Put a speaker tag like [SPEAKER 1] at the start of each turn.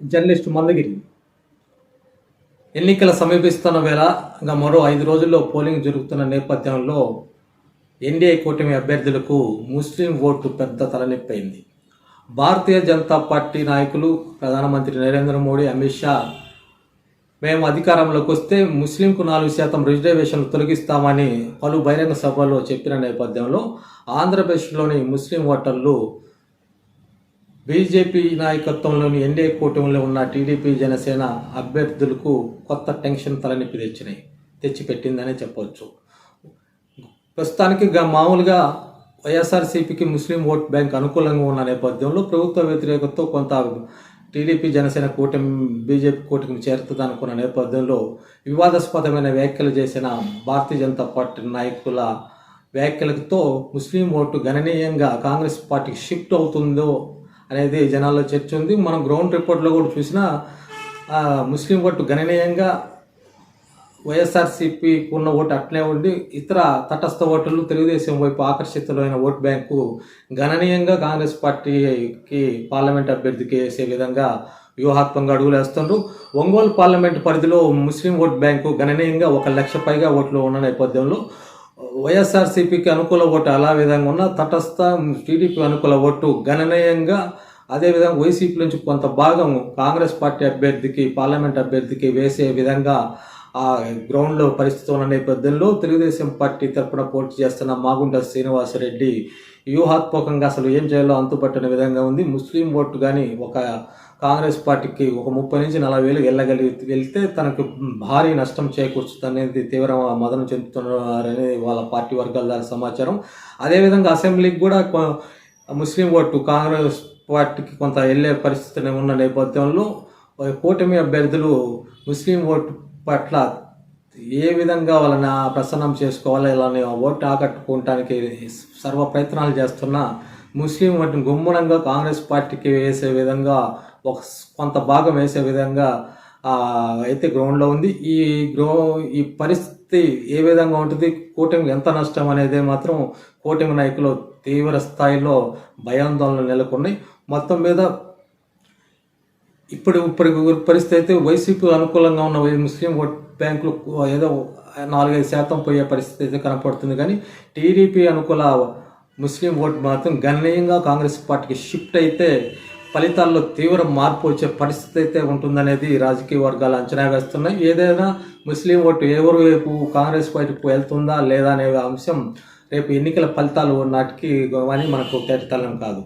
[SPEAKER 1] Journalist Mandagiri. ఎన్నికల సమీపిస్తున్న వేళ ఇంకా మరో 5 రోజుల్లో పోలింగ్ జరుగుతున్న నేపథ్యంలో ఎన్డీఏ కూటమి అభ్యర్థులకు ముస్లిం ఓటు పెద్ద తలనొప్పైంది. భారతీయ జనతా పార్టీ నాయకులు ప్రధానమంత్రి నరేంద్ర మోడీ, అమిత్ షా మేము అధికారంలోకి వస్తే ముస్లింకు 4% రిజర్వేషన్లు తొలగిస్తామని పలు బహిరంగ సభల్లో చెప్పిన నేపథ్యంలో ఆంధ్రప్రదేశ్లోని ముస్లిం ఓటర్లు బీజేపీ నాయకత్వంలోని ఎన్డీఏ కూటమిలో ఉన్న టీడీపీ, జనసేన అభ్యర్థులకు కొత్త టెన్షన్ తలనొప్పి తెచ్చిపెట్టిందనే చెప్పవచ్చు. ప్రస్తుతానికి మామూలుగా వైఎస్ఆర్సీపీకి ముస్లిం ఓట్ బ్యాంక్ అనుకూలంగా ఉన్న నేపథ్యంలో ప్రభుత్వ వ్యతిరేకతతో కొంత టీడీపీ, జనసేన కూటమి బీజేపీ కూటమి చేరుతుంది అనుకున్న నేపథ్యంలో వివాదాస్పదమైన వ్యాఖ్యలు చేసిన భారతీయ జనతా పార్టీ నాయకుల వ్యాఖ్యలతో ముస్లిం ఓటు గణనీయంగా కాంగ్రెస్ పార్టీకి షిఫ్ట్ అవుతుందో అనేది జనాల్లో చర్చ ఉంది. మనం గ్రౌండ్ రిపోర్ట్లో కూడా చూసినా ముస్లిం ఓటు గణనీయంగా వైఎస్ఆర్సీపీకి ఉన్న ఓటు అట్లే ఉండి ఇతర తటస్థ ఓటర్లు తెలుగుదేశం వైపు ఆకర్షితులైన ఓటు బ్యాంకు గణనీయంగా కాంగ్రెస్ పార్టీకి పార్లమెంట్ అభ్యర్థికి వేసే విధంగా వ్యూహాత్మకంగా అడుగులు వేస్తున్నారు. ఒంగోలు పార్లమెంటు పరిధిలో ముస్లిం ఓటు బ్యాంకు గణనీయంగా 1 లక్ష పైగా ఓట్లు ఉన్న నేపథ్యంలో వైఎస్ఆర్సీపీకి అనుకూల ఓటు అలా విధంగా ఉన్న తటస్థ టీడీపీ అనుకూల ఓటు గణనీయంగా, అదేవిధంగా వైసీపీ నుంచి కొంత భాగం కాంగ్రెస్ పార్టీ అభ్యర్థికి పార్లమెంట్ అభ్యర్థికి వేసే విధంగా ఆ గ్రౌండ్లో పరిస్థితి ఉన్న నేపథ్యంలో తెలుగుదేశం పార్టీ తరఫున పోటీ చేస్తున్న మాగుంట శ్రీనివాసరెడ్డి వ్యూహాత్మకంగా అసలు ఏం చేయాలో అంతుపట్టిన విధంగా ఉంది. ముస్లిం ఓటు కానీ ఒక కాంగ్రెస్ పార్టీకి ఒక 30 నుంచి 40 వేలు వెళ్తే తనకు భారీ నష్టం చేకూర్చుతుంది, తీవ్ర మదన చెందుతున్నారని వాళ్ళ పార్టీ వర్గాల ద్వారా సమాచారం. అదేవిధంగా అసెంబ్లీకి కూడా ముస్లిం ఓటు కాంగ్రెస్ పార్టీకి కొంత వెళ్ళే పరిస్థితి ఉన్న నేపథ్యంలో కూటమి అభ్యర్థులు ముస్లిం ఓటు పట్ల ఏ విధంగా వాళ్ళని ప్రసన్నం చేసుకోవాలో, ఇలానే ఓటు ఆకట్టుకోవటానికి సర్వ ప్రయత్నాలు చేస్తున్న ముస్లిం ఓటును గుమ్మనంగా కాంగ్రెస్ పార్టీకి వేసే విధంగా కొంత భాగం వేసే విధంగా అయితే గ్రౌండ్లో ఉంది. ఈ పరిస్థితి ఏ విధంగా ఉంటుంది, కూటమికి ఎంత నష్టం అనేది మాత్రం కూటమి నాయకులు తీవ్ర స్థాయిలో భయాందోళనలు నెలకొన్నాయి. మొత్తం మీద ఇప్పుడు పరిస్థితి అయితే వైసీపీ అనుకూలంగా ఉన్న ముస్లిం ఓట్ బ్యాంకులు ఏదో 4-5% పోయే పరిస్థితి అయితే కనపడుతుంది. కానీ టీడీపీ అనుకూల ముస్లిం ఓటు మాత్రం గణనీయంగా కాంగ్రెస్ పార్టీకి షిఫ్ట్ అయితే ఫలితాల్లో తీవ్ర మార్పు వచ్చే పరిస్థితి అయితే ఉంటుందనేది రాజకీయ వర్గాలు అంచనా వేస్తున్నాయి. ఏదైనా ముస్లిం ఓటు ఎవరి వైపు కాంగ్రెస్ పార్టీకి వెళ్తుందా లేదా అనే అంశం రేపు ఎన్నికల ఫలితాలు నాటికి అని మనకు తేటతెల్లం కాదు.